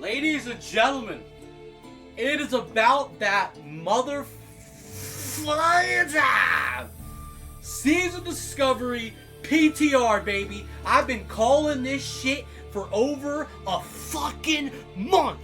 Ladies and gentlemen, it is about that flying time! Season Discovery PTR, baby. I've been calling this shit for over a fucking month.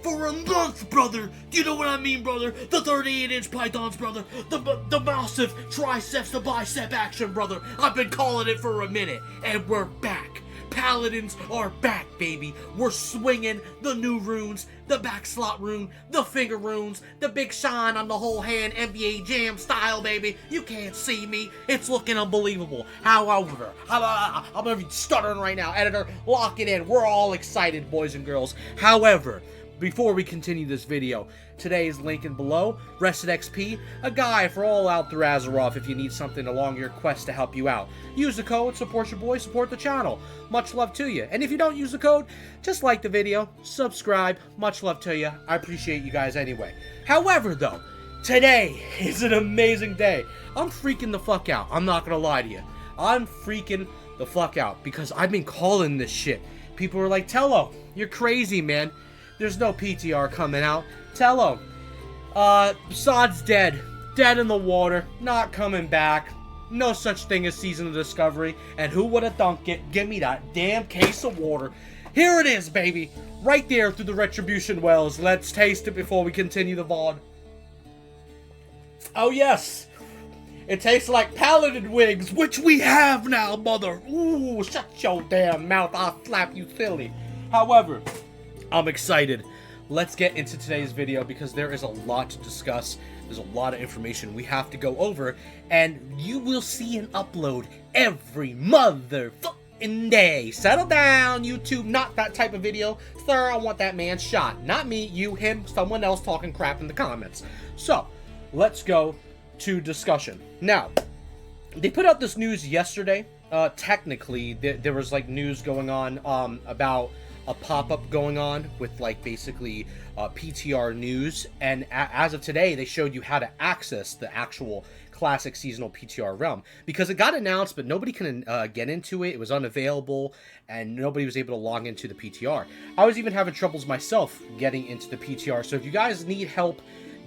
For a month, brother. Do you know what I mean, brother? The 38-inch pythons, brother. The massive triceps to bicep action, brother. I've been calling it for a minute, and we're back. Paladins are back, baby. We're swinging the new runes, the back slot rune, the finger runes, the big shine on the whole hand, NBA Jam style, baby. You can't see me. It's looking unbelievable. However, I'm gonna be stuttering right now. Editor, lock it in. We're all excited, boys and girls. However, before we continue this video, today's link in below, Rested XP, a guy for all out through Azeroth if you need something along your quest to help you out. Use the code, support your boy, support the channel. Much love to you. And if you don't use the code, just like the video, subscribe. Much love to you. I appreciate you guys anyway. However, though, today is an amazing day. I'm freaking the fuck out. I'm not gonna lie to you. I'm freaking the fuck out because I've been calling this shit. People are like, Tello, you're crazy, man. There's no PTR coming out. Tell him. Sod's dead. Dead in the water. Not coming back. No such thing as Season of Discovery. And who would have thunk it? Give me that damn case of water. Here it is, baby. Right there through the Retribution Wells. Let's taste it before we continue the VOD. Oh, yes. It tastes like Paladin wigs, which we have now, mother. Ooh, shut your damn mouth. I'll slap you silly. However, I'm excited. Let's get into today's video because there is a lot to discuss. There's a lot of information we have to go over, and you will see an upload every motherfucking day. Settle down, YouTube. Not that type of video. Sir, I want that man shot. Not me, you, him, someone else talking crap in the comments. So, let's go to discussion. Now, they put out this news yesterday. Technically, there was like news going on about a pop-up going on with like basically PTR news, and as of today they showed you how to access the actual classic seasonal PTR realm because it got announced but nobody can get into it. It was unavailable and nobody was able to log into the PTR. I was even having troubles myself getting into the PTR, so if you guys need help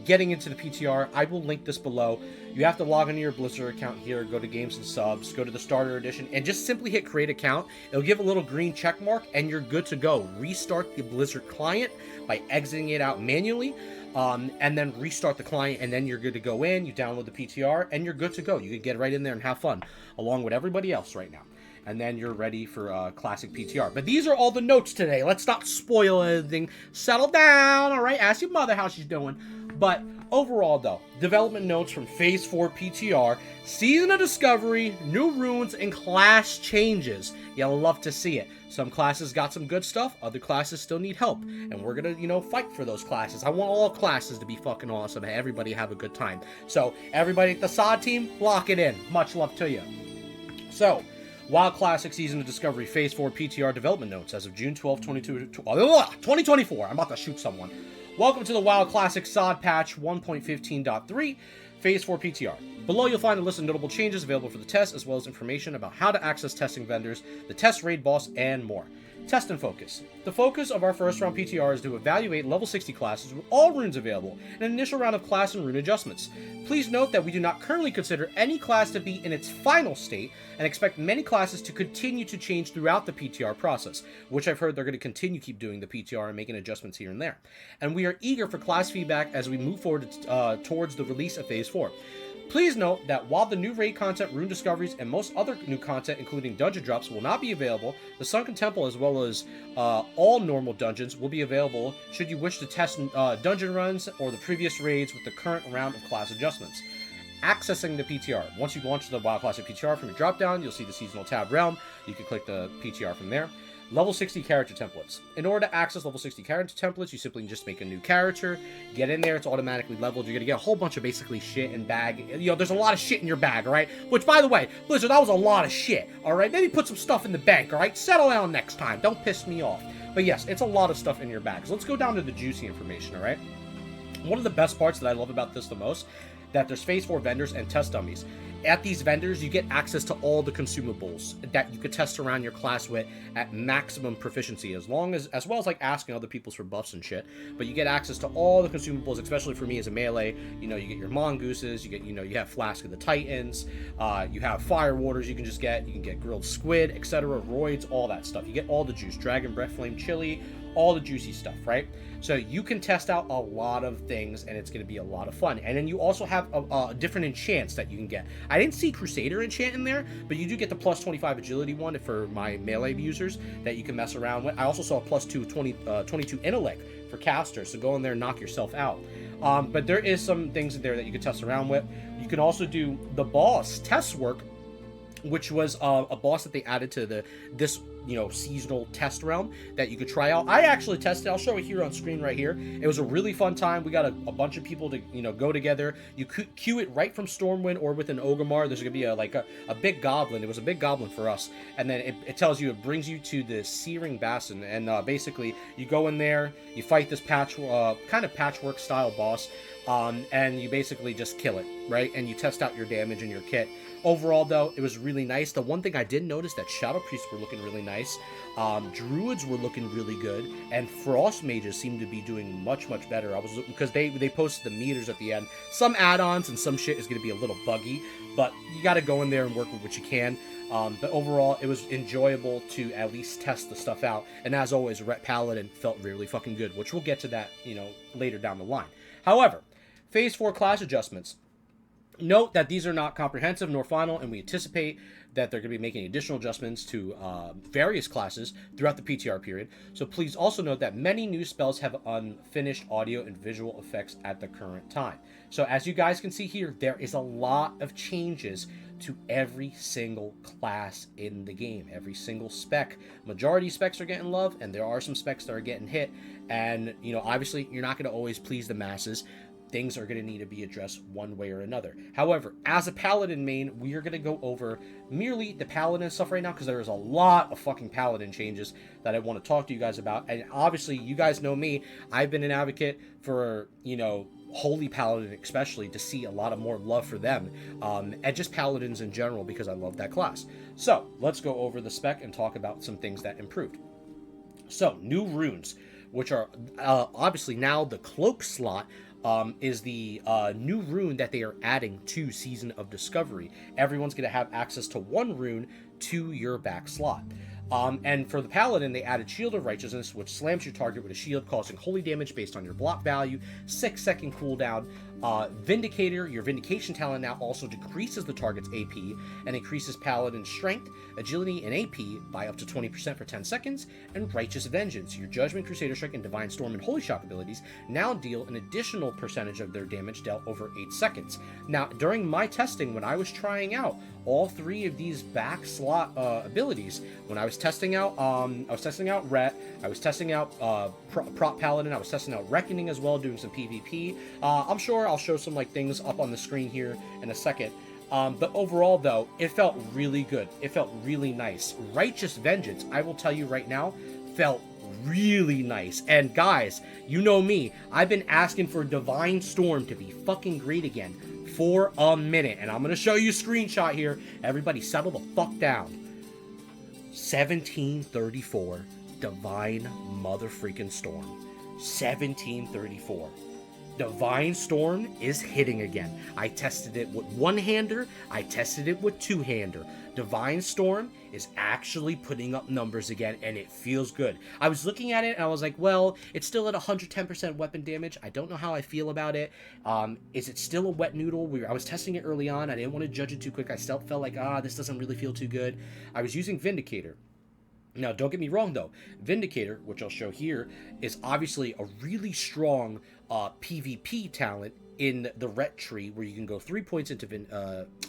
getting into the PTR, I will link this below. You have to log into your Blizzard account here, go to Games and Subs, go to the Starter Edition, and just simply hit Create Account. It'll give a little green check mark, and you're good to go. Restart the Blizzard client by exiting it out manually, and then restart the client, and then you're good to go in. You download the PTR, and you're good to go. You can get right in there and have fun, along with everybody else right now. And then you're ready for classic PTR. But these are all the notes today. Let's not spoil anything. Settle down, all right? Ask your mother how she's doing. But overall, though, development notes from Phase 4 PTR, Season of Discovery, new runes, and class changes. You'll love to see it. Some classes got some good stuff. Other classes still need help. And we're going to, fight for those classes. I want all classes to be fucking awesome and everybody have a good time. So, everybody at the SOD team, lock it in. Much love to you. So, WoW Classic Season of Discovery Phase 4 PTR development notes as of June 12, 2024. I'm about to shoot someone. Welcome to the WoW Classic SOD Patch 1.15.3 Phase 4 PTR. Below you'll find a list of notable changes available for the test, as well as information about how to access testing vendors, the test raid boss, and more. Test and focus. The focus of our first round PTR is to evaluate level 60 classes with all runes available, and an initial round of class and rune adjustments. Please note that we do not currently consider any class to be in its final state, and expect many classes to continue to change throughout the PTR process, which I've heard they're going to keep doing the PTR and making adjustments here and there. And we are eager for class feedback as we move forward towards the release of Phase 4. Please note that while the new raid content, rune discoveries, and most other new content, including dungeon drops, will not be available, the Sunken Temple, as well as all normal dungeons, will be available should you wish to test dungeon runs or the previous raids with the current round of class adjustments. Accessing the PTR. Once you launch the WoW Classic PTR from your dropdown, you'll see the Seasonal tab realm. You can click the PTR from there. Level 60 character templates. In order to access level 60 character templates, you simply just make a new character, get in there, it's automatically leveled. You're going to get a whole bunch of basically shit and bag. There's a lot of shit in your bag, alright? Which, by the way, Blizzard, that was a lot of shit, alright? Maybe put some stuff in the bank, alright? Settle down next time. Don't piss me off. But yes, it's a lot of stuff in your bag. So let's go down to the juicy information, alright? One of the best parts that I love about this the most, that there's Phase 4 vendors and test dummies. at these vendors, you get access to all the consumables that you could test around your class with at maximum proficiency, as well as like asking other people's for buffs and shit. But you get access to all the consumables, especially for me as a melee. You know, you get your mongooses, you have Flask of the Titans, you have fire waters you can get grilled squid, etc., roids, all that stuff. You get all the juice, dragon breath, flame chili, all the juicy stuff, right? So you can test out a lot of things, and it's going to be a lot of fun. And then you also have a different enchants that you can get. I didn't see Crusader enchant in there, but you do get the plus 25 agility one for my melee users that you can mess around with. I also saw a plus 22 intellect for casters, so go in there and knock yourself out. But there is some things in there that you can test around with. You can also do the boss test work, which was a boss that they added to this seasonal test realm that you could try out. I actually tested. I'll show it here on screen right here. It was a really fun time. We got a bunch of people to go together. You could queue it right from Stormwind or with an Ogomar. There's gonna be a big goblin. It was a big goblin for us, and then it tells you, it brings you to the Searing Basin, and basically you go in there, you fight this kind of patchwork style boss, and you basically just kill it, right? And you test out your damage and your kit. Overall, though, it was really nice. The one thing I did notice that Shadow Priests were looking really nice, Druids were looking really good, and Frost Mages seemed to be doing much, much better. Because they posted the meters at the end. Some add-ons and some shit is going to be a little buggy, but you got to go in there and work with what you can. But overall, it was enjoyable to at least test the stuff out. And as always, Ret Paladin felt really fucking good, which we'll get to that, later down the line. However, Phase 4 class adjustments. Note that these are not comprehensive nor final, and we anticipate that they're going to be making additional adjustments to various classes throughout the PTR period. So please also note that many new spells have unfinished audio and visual effects at the current time. So as you guys can see here, there is a lot of changes to every single class in the game, every single spec. Majority specs are getting love, and there are some specs that are getting hit. And, obviously, you're not going to always please the masses. Things are going to need to be addressed one way or another. However, as a Paladin main, we are going to go over merely the Paladin stuff right now, because there is a lot of fucking Paladin changes that I want to talk to you guys about. And obviously, you guys know me. I've been an advocate for, Holy Paladin especially, to see a lot of more love for them, and just Paladins in general, because I love that class. So, let's go over the spec and talk about some things that improved. So, new runes, which are obviously now the cloak slot, is the new rune that they are adding to Season of Discovery. Everyone's going to have access to one rune to your back slot. And for the Paladin, they added Shield of Righteousness, which slams your target with a shield, causing holy damage based on your block value, 6-second cooldown. Vindicator, your Vindication talent now also decreases the target's AP and increases Paladin's strength, agility, and AP by up to 20% for 10 seconds. And Righteous Vengeance, your Judgment, Crusader Strike, and Divine Storm and Holy Shock abilities now deal an additional percentage of their damage dealt over 8 seconds. Now, during my testing, when I was trying out all three of these back slot abilities, when I was testing out Ret, I was testing out Prop Paladin, I was testing out Reckoning as well, doing some PvP. I'm sure I'll show some things up on the screen here in a second. But overall, though, it felt really good. It felt really nice. Righteous Vengeance, I will tell you right now, felt really nice. And guys, you know me, I've been asking for Divine Storm to be fucking great again for a minute, and I'm gonna show you a screenshot here. Everybody settle the fuck down. 1734 Divine motherfreaking Storm. 1734. Divine Storm is hitting again. I tested it with one-hander, I tested it with two-hander. Divine Storm is actually putting up numbers again, and it feels good. I was looking at it, and I was like, well, it's still at 110% weapon damage. I don't know how I feel about it. Is it still a wet noodle? I was testing it early on. I didn't want to judge it too quick. I still felt like, this doesn't really feel too good. I was using Vindicator. Now, don't get me wrong, though. Vindicator, which I'll show here, is obviously a really strong PvP talent in the Ret tree, where you can go 3 points into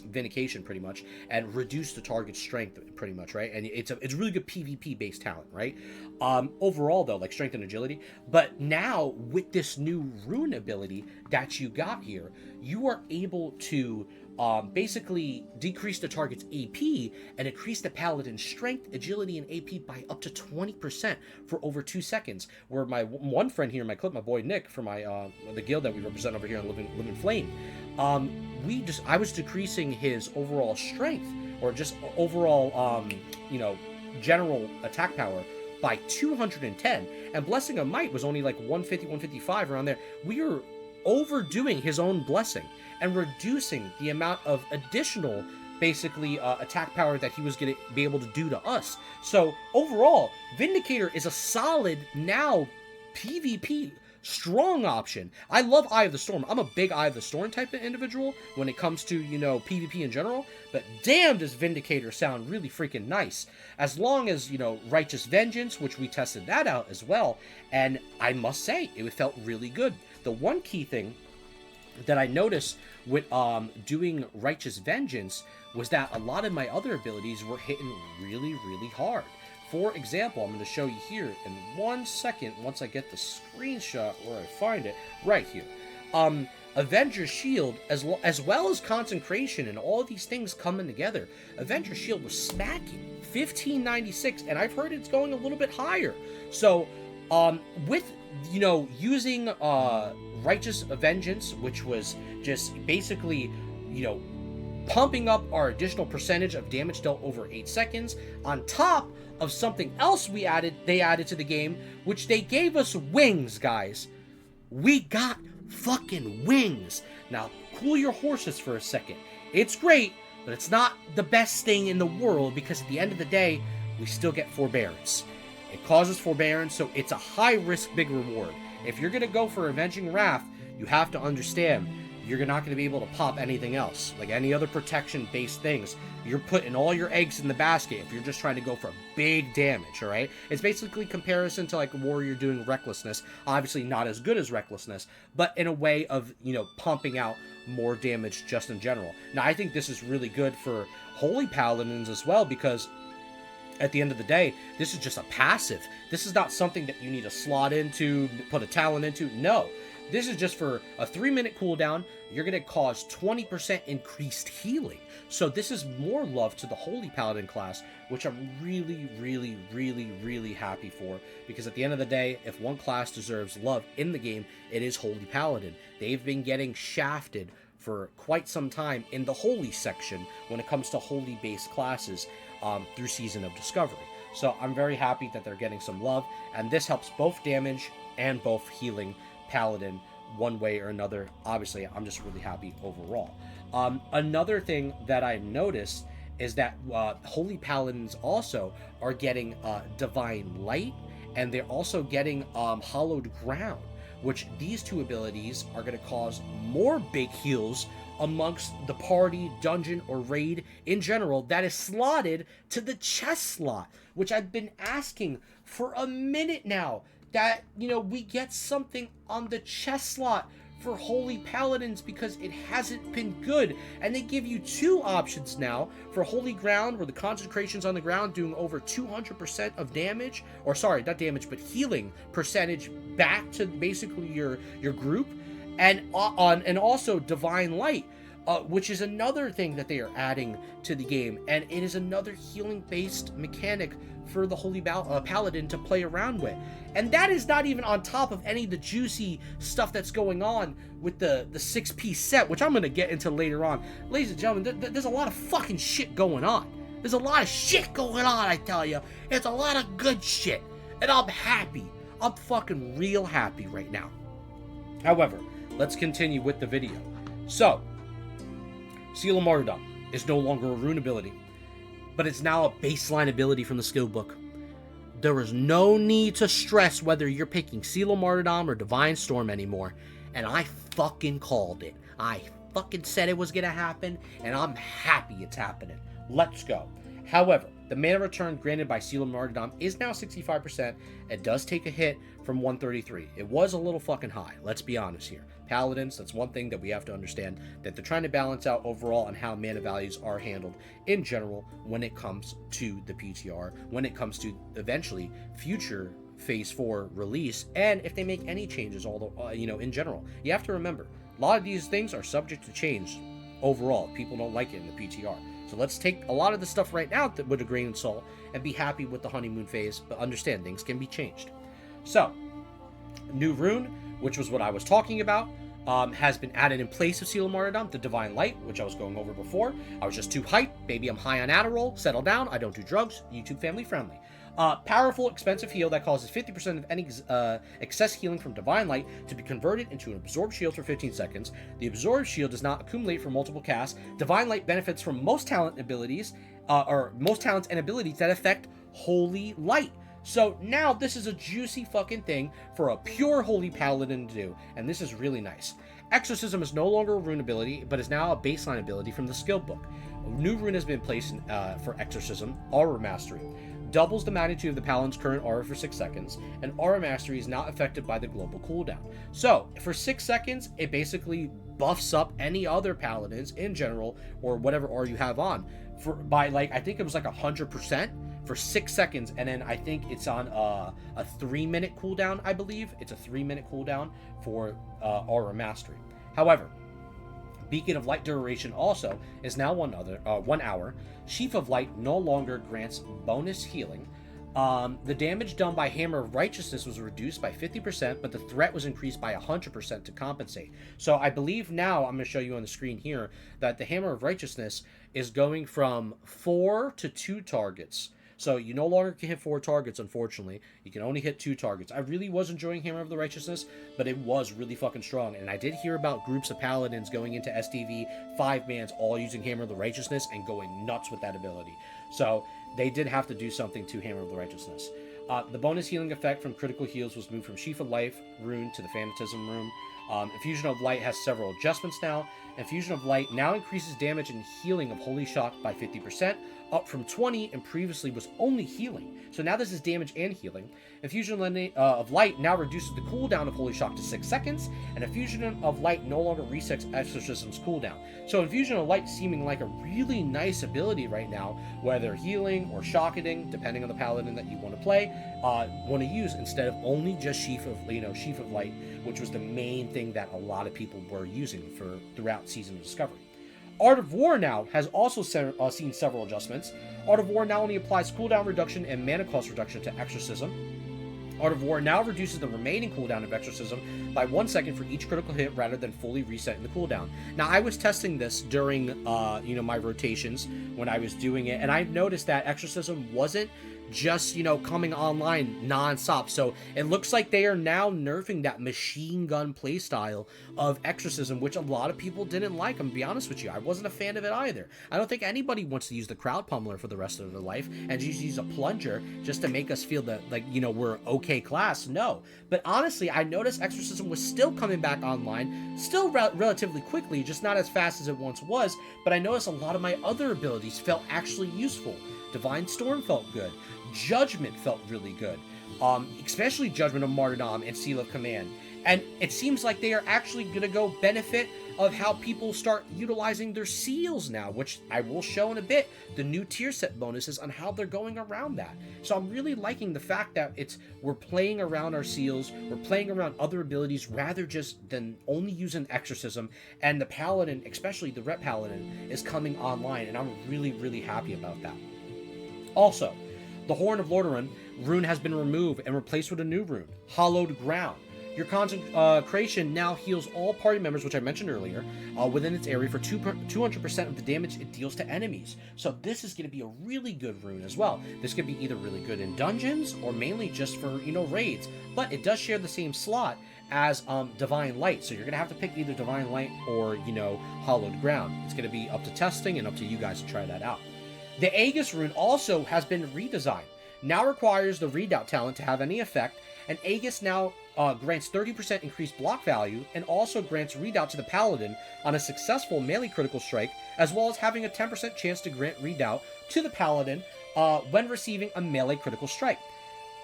Vindication, pretty much, and reduce the target's strength, pretty much, right? And it's really good PvP-based talent, right? Overall, though, strength and agility. But now, with this new rune ability that you got here, you are able to basically decreased the target's AP and increased the paladin's strength, agility, and AP by up to 20% for over 2 seconds. Where my one friend here in my clip, my boy Nick, for my the guild that we represent over here on Living Flame, I was decreasing his overall strength, or just overall general attack power, by 210, and Blessing of Might was only like 150, 155, around there. We were overdoing his own blessing and reducing the amount of additional, basically, attack power that he was going to be able to do to us. So overall, Vindicator is a solid, now, PvP strong option. I love Eye of the Storm. I'm a big Eye of the Storm type of individual when it comes to, PvP in general, but damn does Vindicator sound really freaking nice. As long as, Righteous Vengeance, which we tested that out as well, and I must say, it felt really good. The one key thing that I noticed with doing Righteous Vengeance was that a lot of my other abilities were hitting really, really hard. For example, I'm going to show you here in 1 second, once I get the screenshot where I find it, right here. Avenger Shield, as well as Consecration, and all these things coming together. Avenger Shield was smacking 1596, and I've heard it's going a little bit higher. So, with, using Righteous Vengeance, which was just basically, pumping up our additional percentage of damage dealt over 8 seconds, on top of something else they added to the game, which they gave us wings, guys. We got fucking wings. Now, cool your horses for a second. It's great, but it's not the best thing in the world, because at the end of the day, we still get forbearance. It causes forbearance, so it's a high risk, big reward. If you're going to go for Avenging Wrath, you have to understand you're not going to be able to pop anything else. Like any other protection-based things, you're putting all your eggs in the basket if you're just trying to go for big damage, alright? It's basically comparison to like a warrior doing Recklessness. Obviously not as good as Recklessness, but in a way of, pumping out more damage just in general. Now, I think this is really good for Holy Paladins as well, because at the end of the day, this is just a passive. This is not something that you need to slot into, put a talent into. No. This is just for a 3-minute cooldown. You're going to cause 20% increased healing. So this is more love to the Holy Paladin class, which I'm really, really, really, really happy for. Because at the end of the day, if one class deserves love in the game, it is Holy Paladin. They've been getting shafted for quite some time in the Holy section when it comes to Holy-based classes through Season of Discovery. So I'm very happy that they're getting some love, and this helps both damage and both healing Paladin one way or another. Obviously, I'm just really happy overall. Another thing that I noticed is that Holy Paladins also are getting Divine Light, and they're also getting Hallowed Ground, which these two abilities are going to cause more big heals amongst the party, dungeon, or raid in general that is slotted to the chest slot, which I've been asking for a minute now, that, we get something on the chest slot for Holy Paladins, because it hasn't been good. And they give you 2 options now for Holy Ground, where the concentration's on the ground doing over 200% of damage, or sorry, not damage, but healing percentage back to basically your group, and also Divine Light, which is another thing that they are adding to the game, and it is another healing-based mechanic for the Holy Paladin to play around with. And that is not even on top of any of the juicy stuff that's going on with the 6-piece set, which I'm going to get into later on. Ladies and gentlemen, there's a lot of fucking shit going on. There's a lot of shit going on, I tell you. It's a lot of good shit. And I'm happy. I'm fucking real happy right now. However, let's continue with the video. So, Seal of Martyrdom is no longer a rune ability, but it's now a baseline ability from the skill book. There is no need to stress whether you're picking Seal of Martyrdom or Divine Storm anymore, and I fucking called it. I fucking said it was gonna happen, and I'm happy it's happening. Let's go. However, the mana return granted by Seal of Martyrdom is now 65%. It does take a hit from 133. It was a little fucking high, let's be honest here. Paladins, that's one thing that we have to understand, that they're trying to balance out overall on how mana values are handled in general when it comes to the PTR, when it comes to eventually future Phase 4 release, and if they make any changes, although in general. You have to remember, a lot of these things are subject to change overall. People don't like it in the PTR. So let's take a lot of the stuff right now with a grain of salt and be happy with the honeymoon phase, but understand things can be changed. So, new rune, which was what I was talking about, has been added in place of Seal of Martyrdom, the Divine Light, which I was going over before. I was just too hyped. Baby, I'm high on Adderall. Settle down. I don't do drugs. YouTube family friendly. Powerful, expensive heal that causes 50% of any excess healing from Divine Light to be converted into an absorbed shield for 15 seconds. The absorbed shield does not accumulate for multiple casts. Divine Light benefits from most talent abilities, or most talents and abilities that affect Holy Light. So now this is a juicy fucking thing for a pure Holy Paladin to do, and this is really nice. Exorcism is no longer a rune ability, but is now a baseline ability from the skill book. A new rune has been placed for Exorcism, Aura Mastery. Doubles the magnitude of the Paladin's current aura for 6 seconds, and Aura Mastery is not affected by the global cooldown. So, for 6 seconds, it basically buffs up any other Paladins in general, or whatever aura you have on, by like, I think it was like 100%, for 6 seconds, and then I think it's on a 3-minute cooldown, I believe. It's a 3-minute cooldown for Aura Mastery. However, Beacon of Light duration also is now 1 hour. Sheath of Light no longer grants bonus healing. The damage done by Hammer of Righteousness was reduced by 50%, but the threat was increased by 100% to compensate. So I believe now, I'm going to show you on the screen here, that the Hammer of Righteousness is going from 4 to 2 targets. So you no longer can hit 4 targets, unfortunately. You can only hit 2 targets. I really was enjoying Hammer of the Righteousness, but it was really fucking strong. And I did hear about groups of Paladins going into SDV, 5-mans, all using Hammer of the Righteousness and going nuts with that ability. So they did have to do something to Hammer of the Righteousness. The bonus healing effect from critical heals was moved from Sheath of Life rune to the Phantasm rune. Infusion of Light has several adjustments now. Infusion of Light now increases damage and healing of Holy Shock by 50%, up from 20, and previously was only healing. So now this is damage and healing. Infusion of Light now reduces the cooldown of Holy Shock to 6 seconds, and Infusion of Light no longer resets Exorcism's cooldown. So Infusion of Light seeming like a really nice ability right now, whether healing or shocketing, depending on the Paladin that you want to play, want to use, instead of only just Sheath of Light, which was the main thing that a lot of people were using for throughout Season of Discovery. Art of War now has also seen several adjustments. Art of War now only applies cooldown reduction and mana cost reduction to Exorcism. Art of War now reduces the remaining cooldown of Exorcism by 1 second for each critical hit rather than fully resetting the cooldown. Now, I was testing this during, my rotations when I was doing it, and I've noticed that Exorcism wasn't just, coming online non-stop. So it looks like they are now nerfing that machine gun playstyle of Exorcism, which a lot of people didn't like. I'm gonna be honest with you, I wasn't a fan of it either. I don't think anybody wants to use the crowd pummeler for the rest of their life and just use a plunger just to make us feel that, we're okay class. No. But honestly, I noticed Exorcism was still coming back online, still relatively quickly, just not as fast as it once was, but I noticed a lot of my other abilities felt actually useful. Divine Storm felt good. Judgment felt really good, especially Judgment of Martyrdom and Seal of Command. And it seems like they are actually going to go benefit of how people start utilizing their seals now, which I will show in a bit, the new tier set bonuses on how they're going around that. So I'm really liking the fact that we're playing around our seals, we're playing around other abilities rather just than only using Exorcism, and the Paladin, especially the Ret Paladin, is coming online, and I'm really, really happy about that. Also, the Horn of Lordaeron rune has been removed and replaced with a new rune, Hallowed Ground. Your concentration now heals all party members, which I mentioned earlier, within its area for 200% of the damage it deals to enemies. So this is going to be a really good rune as well. This could be either really good in dungeons or mainly just for, raids. But it does share the same slot as Divine Light. So you're going to have to pick either Divine Light or, Hallowed Ground. It's going to be up to testing and up to you guys to try that out. The Aegis rune also has been redesigned. Now requires the Redoubt talent to have any effect, and Aegis now grants 30% increased block value, and also grants Redoubt to the Paladin on a successful melee critical strike, as well as having a 10% chance to grant Redoubt to the Paladin when receiving a melee critical strike.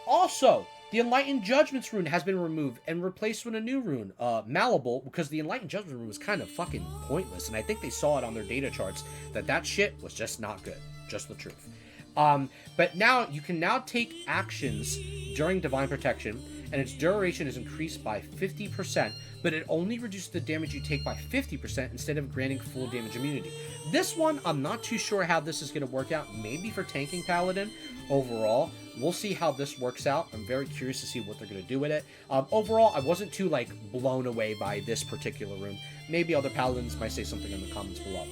Also, the Enlightened Judgments rune has been removed and replaced with a new rune, Malleable, because the Enlightened Judgment rune was kind of fucking pointless, and I think they saw it on their data charts that shit was just not good. Just the truth. But now, you can now take actions during Divine Protection and its duration is increased by 50%, but it only reduces the damage you take by 50% instead of granting full damage immunity. This one, I'm not too sure how this is going to work out. Maybe for tanking Paladin overall. We'll see how this works out. I'm very curious to see what they're going to do with it. Overall, I wasn't too, like, blown away by this particular room. Maybe other Paladins might say something in the comments below.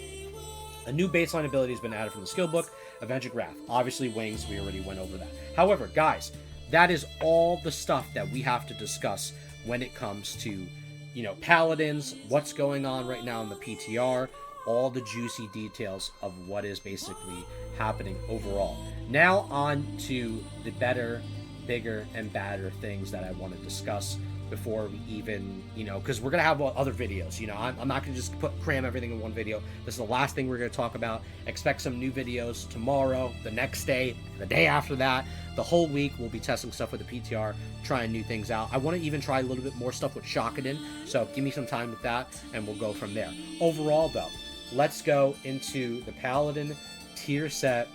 A new baseline ability has been added from the skill book, Avenging Wrath. Obviously, wings, we already went over that. However, guys, that is all the stuff that we have to discuss when it comes to, you know, Paladins, what's going on right now in the PTR, all the juicy details of what is basically happening overall. Now on to the better, bigger, and badder things that I want to discuss before we even, you know, because we're going to have other videos, you know, I'm not going to just cram everything in one video. This is the last thing we're going to talk about. Expect some new videos tomorrow, the next day, the day after that. The whole week we'll be testing stuff with the PTR, trying new things out. I want to even try a little bit more stuff with Shakadin, so give me some time with that, and we'll go from there. Overall, though, let's go into the Paladin tier set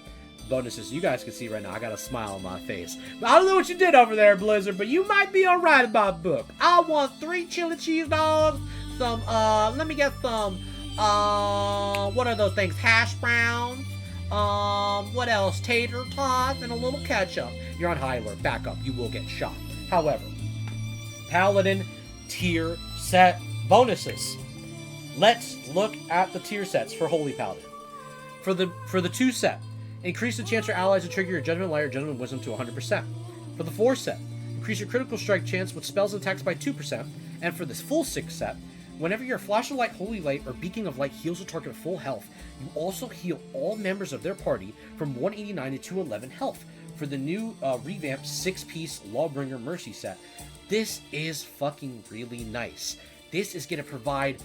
bonuses. You guys can see right now, I got a smile on my face. But I don't know what you did over there, Blizzard, but you might be alright in my book. I want 3 chili cheese dogs, some, let me get some, what are those things? Hash browns, what else? Tater tots, and a little ketchup. You're on high alert. Back up. You will get shot. However, Paladin tier set bonuses. Let's look at the tier sets for Holy Paladin. For the 2 set, increase the chance for allies to trigger your Judgment Light or Judgment Wisdom to 100%. For the 4 set, increase your critical strike chance with spells and attacks by 2%. And for this full 6 set, whenever your Flash of Light, Holy Light, or Beacon of Light heals a target at full health, you also heal all members of their party from 189 to 211 health. For the new revamped 6-piece Lawbringer Mercy set, this is fucking really nice. This is going to provide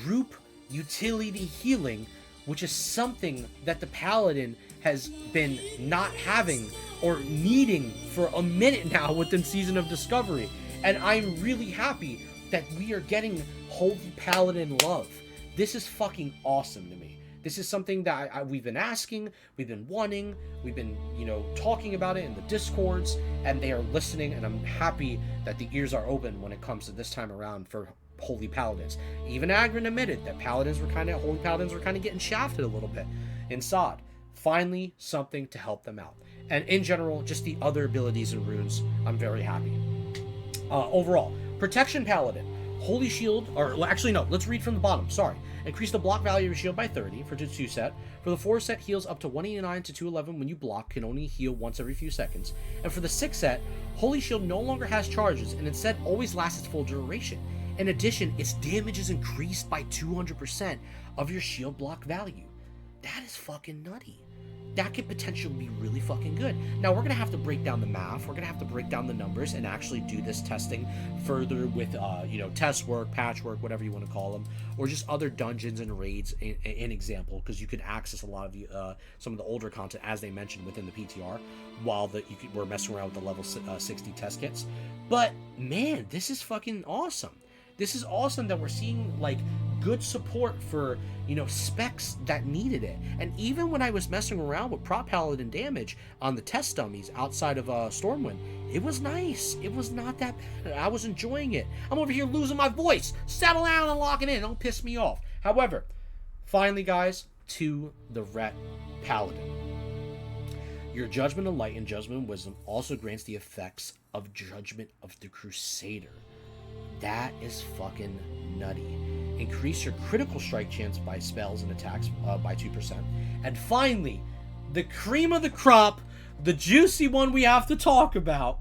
group utility healing, which is something that the Paladin has been not having or needing for a minute now within Season of Discovery. And I'm really happy that we are getting Holy Paladin love. This is fucking awesome to me. This is something that we've been asking, we've been wanting, we've been, you know, talking about it in the Discords, and they are listening, and I'm happy that the ears are open when it comes to this time around for Holy Paladins. Even Agron admitted that Holy Paladins were kind of getting shafted a little bit in SOD. Finally, something to help them out. And in general, just the other abilities and runes, I'm very happy. Overall, Protection Paladin, Holy Shield, or actually no, let's read from the bottom, sorry. Increase the block value of your shield by 30 for the 2 set. For the 4 set, heals up to 189 to 211 when you block, can only heal once every few seconds. And for the 6 set, Holy Shield no longer has charges and instead always lasts its full duration. In addition, its damage is increased by 200% of your shield block value. That is fucking nutty. That could potentially be really fucking good. Now, we're going to have to break down the math. We're going to have to break down the numbers and actually do this testing further with, you know, test work, patchwork, whatever you want to call them, or just other dungeons and raids, in example, because you can access a lot of the, some of the older content, as they mentioned, within the PTR, while we're messing around with the level 60 test kits. But, man, this is fucking awesome. This is awesome that we're seeing, like, good support for, you know, specs that needed it. And even when I was messing around with Prop Paladin damage on the test dummies outside of Stormwind, it was nice. It was not that bad. I was enjoying it. I'm over here losing my voice. Settle down and lock it in. Don't piss me off. However, finally, guys, to the Ret Paladin. Your Judgment of Light and Judgment of Wisdom also grants the effects of Judgment of the Crusader. That is fucking nutty. Increase your critical strike chance by spells and attacks by 2%. And finally, the cream of the crop, the juicy one we have to talk about,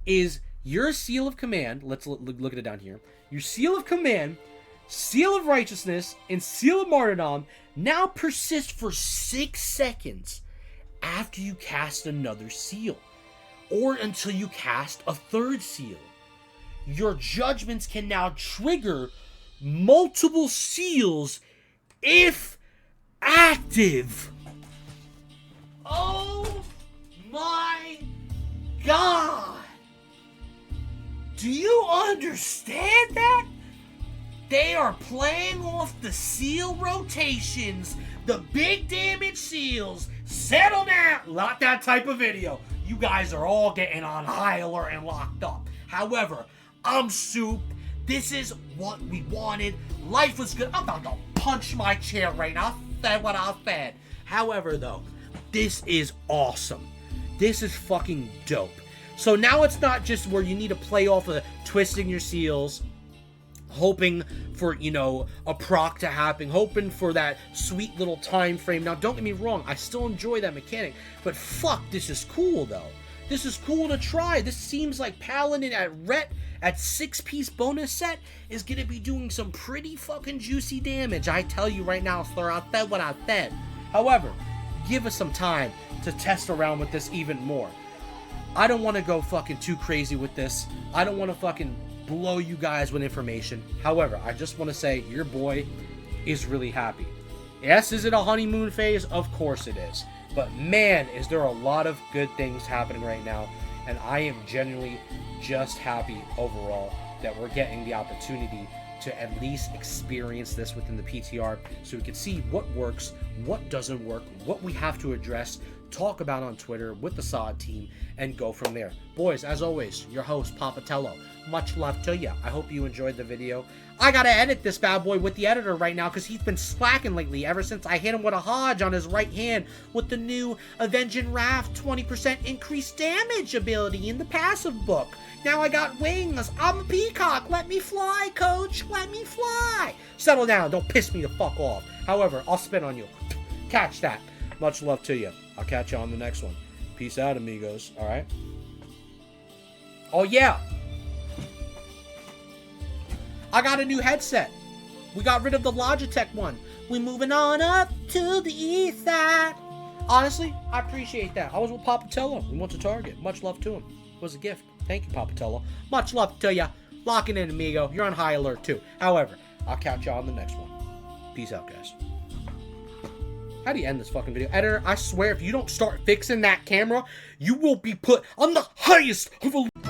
is your Seal of Command. Let's look at it down here. Your Seal of Command, Seal of Righteousness, and Seal of Martyrdom now persist for 6 seconds after you cast another seal, or until you cast a 3rd seal. Your judgments can now trigger multiple seals if active. Oh my god! Do you understand that? They are playing off the seal rotations, the big damage seals. Settle down! Not that type of video. You guys are all getting on high alert and locked up. However, I'm soup. This is what we wanted. Life was good. I'm about to punch my chair right now. I said what I said. However, though, this is awesome. This is fucking dope. So now it's not just where you need to play off of twisting your seals, hoping for, you know, a proc to happen, hoping for that sweet little time frame. Now, don't get me wrong, I still enjoy that mechanic, but fuck, this is cool, though. This is cool to try. This seems like Paladin at Ret at 6-piece bonus set is going to be doing some pretty fucking juicy damage. I tell you right now, sir, I said what I said. However, give us some time to test around with this even more. I don't want to go fucking too crazy with this. I don't want to fucking blow you guys with information. However, I just want to say your boy is really happy. Yes, is it a honeymoon phase? Of course it is. But man, is there a lot of good things happening right now. And I am genuinely just happy overall that we're getting the opportunity to at least experience this within the PTR so we can see what works, what doesn't work, what we have to address, talk about on Twitter with the SOD team, and go from there. Boys, as always, your host, Papatello. Much love to you. I hope you enjoyed the video. I gotta edit this bad boy with the editor right now because he's been slacking lately ever since I hit him with a Hodge on his right hand with the new Avenging Wrath 20% increased damage ability in the passive book. Now I got wings. I'm a peacock. Let me fly, coach. Let me fly. Settle down. Don't piss me the fuck off. However, I'll spit on you. Catch that. Much love to you. I'll catch you on the next one. Peace out, amigos. All right? Oh, yeah. I got a new headset. We got rid of the Logitech one. We moving on up to the east side. Honestly, I appreciate that. I was with Papatello. We went to Target. Much love to him. It was a gift. Thank you, Papatello. Much love to ya. Locking in, amigo. You're on high alert, too. However, I'll catch you on the next one. Peace out, guys. How do you end this fucking video? Editor, I swear, if you don't start fixing that camera, you will be put on the highest of a...